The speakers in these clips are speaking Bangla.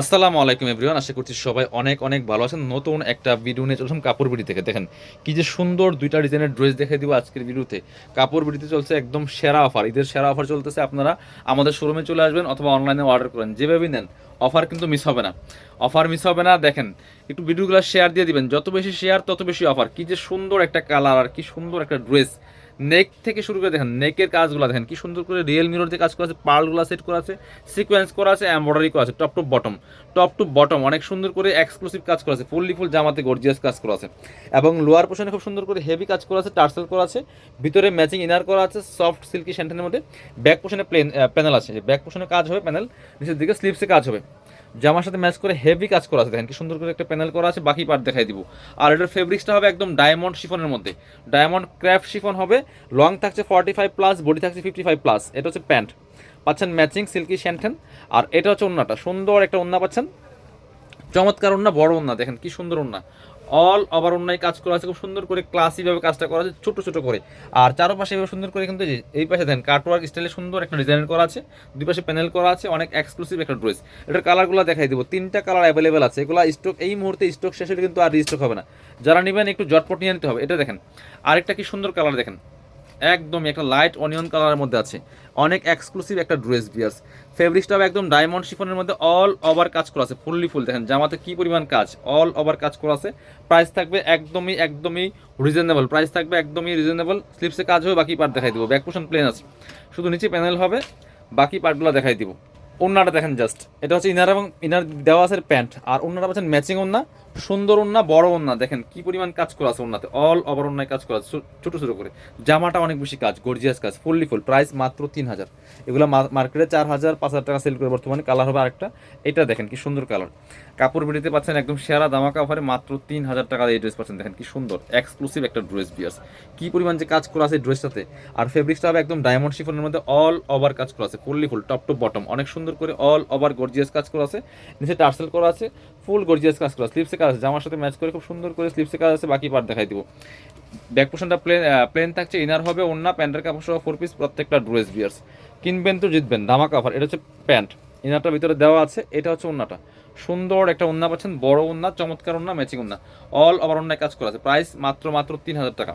আসসালামু আলাইকুম এভরিওয়ান, আশা করছি সবাই অনেক অনেক ভালো আছেন। নতুন একটা ভিডিও নিয়ে চলছিলাম কাপড় বিড়ি থেকে। দেখেন কি যে সুন্দর দুইটা ডিজাইনের ড্রেস দেখে দিব আজকের ভিডিওতে। কাপড় বিড়িতে চলছে একদম সেরা অফার, ঈদের সেরা অফার চলতেছে। আপনারা আমাদের শোরুমে চলে আসবেন অথবা অনলাইনে অর্ডার করেন, যেভাবেই নেন অফার কিন্তু মিস হবে না। অফার মিস হবে না। দেখেন একটু ভিডিওগুলো শেয়ার দিয়ে দিবেন, যত বেশি শেয়ার তত বেশি অফার। কি যে সুন্দর একটা কালার আর কি সুন্দর একটা ড্রেস। নেক থেকে শুরু করে দেখেন, নেকের কাজগুলো দেখেন কি সুন্দর করে রিয়েল মিরর দিয়ে কাজ করা আছে, পার্লগুলো সেট করা আছে, সিকোয়েন্স করা আছে, এমব্রয়ডারি করা আছে, টপ টু বটম অনেক সুন্দর করে এক্সক্লুসিভ কাজ করা আছে, ফুল জামাতে গর্জিয়াস কাজ করা আছে। এবং লোয়ার পোর্শনে খুব সুন্দর করে হেভি কাজ করা আছে, টার্সেল করা আছে, ভিতরে ম্যাচিং ইনার করা আছে সফট সিল্কি শ্যান্টেনের মধ্যে। ব্যাক পোর্শনে প্যানেল আছে, ব্যাক পোর্শনে কাজ হবে প্যানেল, নিচের দিকে স্লিপসে কাজ হবে। জামার সাথে ম্যাচ করে হেভি কাজ করা আছে, দেখেন কি সুন্দর করে একটা প্যানেল করা আছে। বাকি পার্ট দেখাই দিব। আর এটার ফেব্রিক্সটা হবে একদম ডায়মন্ড শিফনের মধ্যে, ডায়মন্ড ক্রাফট শিফন হবে। লং থাকছে 45+, বডি থাকছে 55+। এটা হচ্ছে প্যান্ট, পাচ্ছেন ম্যাচিং সিল্কি শ্যান্টেন। আর এটা হচ্ছে ওন্নাটা, সুন্দর একটা ওন্না পাচ্ছেন, চমৎকার ওন্না, বড় ওন্না, দেখেন কি সুন্দর ওন্না। অল ওভার ওন্নায় কাজ করা আছে, খুব সুন্দর করে ক্লাসিভাবে কাজটা করা আছে, ছোট ছোট করে। আর চারপাশে এভাবে সুন্দর করে কিন্তু এই পাশে দেখেন কাটওয়ার্ক স্টাইলে সুন্দর একটা ডিজাইন করা আছে, দুই পাশে প্যানেল করা আছে, অনেক এক্সক্লুসিভ একটা ড্রেস। এটার কালারগুলো দেখাই দিব, তিনটা কালার অ্যাভেলেবেল আছে। এগুলো স্টক এই মুহূর্তে স্টক শেষ হলে কিন্তু আর রিস্টক হবে না, যারা নেবেন একটু জটপট নিয়ে নিতে হবে। এটা দেখেন আরেকটা কি সুন্দর কালার, দেখেন একদমই একটা লাইট অনিয়ন কালারের মধ্যে আছে, অনেক এক্সক্লুসিভ একটা ড্রেস বিয়ার্স। ফেব্রিক্সটাও একদম ডায়মন্ড শিফনের মধ্যে অল ওভার কাজ করা আছে, ফুল দেখেন জামাতে কি পরিমাণ কাজ, অল ওভার কাজ করা আছে। প্রাইস থাকবে একদমই একদমই রিজনেবল, প্রাইস থাকবে একদমই রিজনেবল। স্লিপসে কাজ হবে, বাকি পার্ট দেখাই দিব। ব্যাক পোর্শন প্লেন আছে, শুধু নিচে প্যানেল হবে, বাকি পার্টগুলো দেখাই দিব। ওন্নাটা দেখেন জাস্ট, এটা হচ্ছে ইনার এবং ইনার দেওয়া আছে প্যান্ট, আর ওন্নাটা পাচ্ছেন ম্যাচিং ওন্না, সুন্দর ওন্না, বড় ওন্না। দেখেন কি পরিমাণ কাজ করা আছে ওন্নাতে, অল ওভার ওন্নায় কাজ করা আছে ছোট ছোট করে। জামাটা অনেক বেশি কাজ, গর্জিয়াস কাজ, ফুল। প্রাইস মাত্র 3000। এগুলো মার্কেটে 4000 5000 টাকা সেল করে বর্তমানে। কালার হবে আরেকটা, এটা দেখেন কি সুন্দর কালার। কাপড় বিড়িতে পাচ্ছেন একদম সেরা দামাকা অফারে মাত্র 3000 টাকা এই ড্রেস পাচ্ছেন। দেখেন কি সুন্দর এক্সক্লুসিভ একটা ড্রেস বিয়ার্স, কি পরিমাণ যে কাজ করা আছে ড্রেসটাতে। আর ফেব্রিক্সটা হবে একদম ডায়মন্ড শিফনের মধ্যে, অল ওভার কাজ করা আছে, ফুল টপ টু বটম অনেক সুন্দর করে অল ওভার গর্জিয়াস কাজ করা আছে। নিচে টার্সেল করা আছে, ফুল গর্জিয়াস কাজ করা, স্লিপসে কাজ আছে, জামার সাথে ম্যাচ করে খুব সুন্দর করে স্লিপসে কাজ আছে। বাকি পার্ট দেখাই দিব। ব্যাক পোর্শনটা প্লেন থাকছে, ইনার হবে ওন্না, প্যান্টের কাপড় সহ 4 পিস প্রত্যেকটা ড্রেস বিয়ার্স। কিনবেন তো জিতবেন, ধামাকা অফার। এটা হচ্ছে প্যান্ট, ইনারটা ভিতরে দেওয়া আছে, এটা হচ্ছে ওন্নাটা, সুন্দর একটা ওন্না পাচ্ছেন, বড় ওন্না, চমৎকার ওন্না, ম্যাচিং ওন্না, অল ওভার ওন্নায় কাজ করা আছে। প্রাইস মাত্র 3000 টাকা।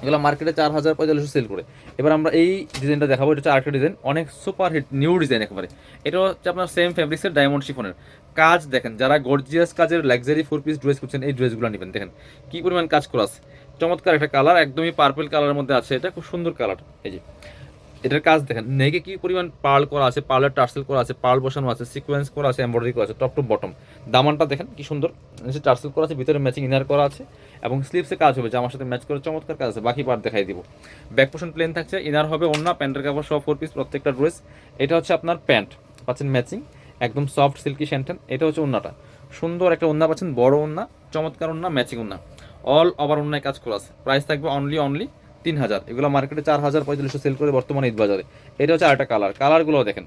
এগুলো মার্কেটে 4000 4500 সেল করে। এবার আমরা এই ডিজাইনটা দেখাবো, এটা হচ্ছে আরেকটা ডিজাইন, অনেক সুপার হিট নিউ ডিজাইন একেবারে। এটা হচ্ছে আপনার সেম ফেব্রিক্সের ডায়মন্ড শিফনের কাজ। দেখেন যারা গর্জিয়াস কাজের লাক্সারি 4 পিস ড্রেস করছেন, এই ড্রেসগুলো নেবেন। দেখেন কি পরিমাণ কাজ করা আছে, চমৎকার একটা কালার, একদমই পার্পল কালারের মধ্যে আছে, এটা খুব সুন্দর কালার। এই যে এটার কাজ দেখেন, নেকে কি পরিমাণ পার্ল করা আছে, পার্লের টার্সেল করা আছে, পার্ল বসানো আছে, সিকোয়েন্স করা আছে, এমব্রয়ডারি করা আছে, টপ টু বটম। দামানটা দেখেন কি সুন্দর, নিচে টার্সেল করা আছে, ভিতরে ম্যাচিং ইনার করা আছে, এবং স্লিপসে কাজ হবে, জামার সাথে ম্যাচ করে চমৎকার কাজ আছে। বাকি পার্ট দেখাই দিব। ব্যাক পোর্শন প্লেন থাকছে, ইনার হবে ওন্না, প্যান্টের কাপড় সব 4 পিস প্রত্যেকটা ড্রেস। এটা হচ্ছে আপনার প্যান্ট, পাচ্ছেন ম্যাচিং একদম সফট সিল্কি শ্যান্টেন। এটা হচ্ছে ওন্নাটা, সুন্দর একটা ওন্না পাচ্ছেন, বড় ওন্না, চমৎকার ওন্না, ম্যাচিং ওন্না, অল ওভার ওন্নায় কাজ করা আছে। প্রাইস থাকবে অনলি 3000। এগুলো মার্কেটে 4000 4500 সেল করে বর্তমানে ঈদ বাজারে। এটা হচ্ছে আরেকটা কালার, কালারগুলো দেখেন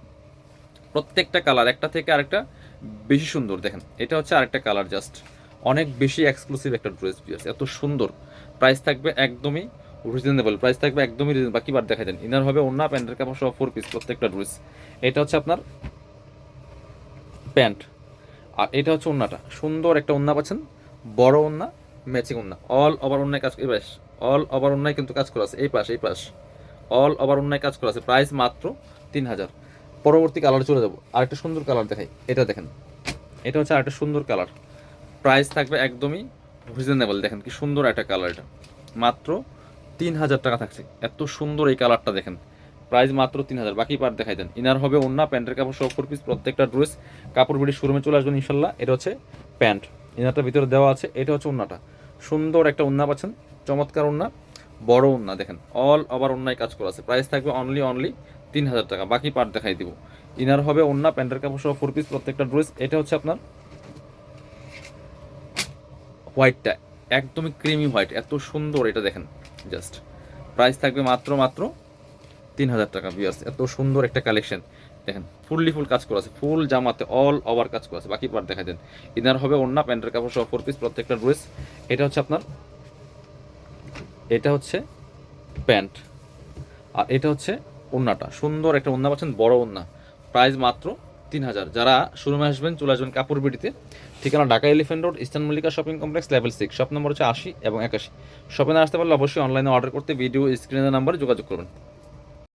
প্রত্যেকটা কালার একটা থেকে আরেকটা বেশি সুন্দর। দেখেন এটা হচ্ছে আরেকটা কালার, জাস্ট অনেক বেশি এক্সক্লুসিভ একটা ড্রেস পিস, এত সুন্দর। প্রাইস থাকবে একদমই রিজনেবল, প্রাইস থাকবে একদমই রিজনেবল। বাকি বার দেখা দেন, ইনার হবে ওন্না, প্যান্টের কাপড় সহ 4 পিস প্রত্যেকটা ড্রেস। এটা হচ্ছে আপনার প্যান্ট, আর এটা হচ্ছে ওন্নাটা, সুন্দর একটা ওন্না পাচ্ছেন, বড় ওন্না, ম্যাচিং ওন্না, অল ওভার ওন্নায় কাজ, এই পাশ অল ওভার ওন্নায় কিন্তু কাজ করা আছে, এই পাশ অল ওভার অন্যায় কাজ করা আছে। প্রাইস মাত্র 3000। পরবর্তী কালার চলে যাব, আরেকটা সুন্দর কালার দেখাই, এটা দেখেন, এটা হচ্ছে আরেকটা সুন্দর কালার। প্রাইস থাকবে একদমই রিজনেবল। দেখেন কি সুন্দর একটা কালার, এটা মাত্র 3000 টাকা থাকছে। এত সুন্দর এই কালারটা দেখেন, প্রাইস মাত্র 3000। বাকি পার্ট দেখাই দেন, ইনার হবে ওন্না, প্যান্টের কাপড় সব 4 পিস প্রত্যেকটা ড্রেস। কাপড় বিড়ির শোরুমে চলে আসবেন ইনশাল্লাহ। এটা হচ্ছে প্যান্ট, ইনারটা ভিতরে দেওয়া আছে, এটা হচ্ছে ওন্নাটা, সুন্দর একটা ওন্না পাচ্ছেন, চমৎকার ওন্না, বড় ওন্না, দেখেন অল ওভার ওন্নায় কাজ করা আছে। প্রাইস থাকবে অনলি 3000 টাকা। বাকি পার্ট দেখাই দিব। ইনার হবে ওন্না, প্যান্টের কাপড় সহ 4 পিস প্রত্যেকটা ড্রেস। এটা হচ্ছে আপনার হোয়াইটটা, একদমই ক্রিমি হোয়াইট, এত সুন্দর এটা দেখেন জাস্ট। প্রাইস থাকবে মাত্র 3000 টাকা ভিউয়ার্স। এত সুন্দর একটা কালেকশন দেখেন, ফুল কাজ করা আছে, ফুল জামাতে অল ওভার কাজ করা আছে। বাকি পার্ট দেখা দেন, ইনার হবে ওন্না, প্যান্টের কাপড় সহ 4 পিস প্রত্যেকটা ড্রেস। এটা হচ্ছে আপনার, এটা হচ্ছে প্যান্ট, আর এটা হচ্ছে ওন্নাটা, সুন্দর একটা ওন্না পাচ্ছেন, বড় ওন্না। প্রাইস মাত্র 3000। যারা শোরুমে আসবেন চলে আসবেন কাপড় বিডিতে। ঠিকানা Dhaka elephant road, eastern Mallika shopping complex, level 6, shop number হচ্ছে 80 এবং 81। শপে না আসতে পারলে অবশ্যই অনলাইনে অর্ডার করতে ভিডিও স্ক্রিনের নাম্বারে যোগাযোগ করবেন।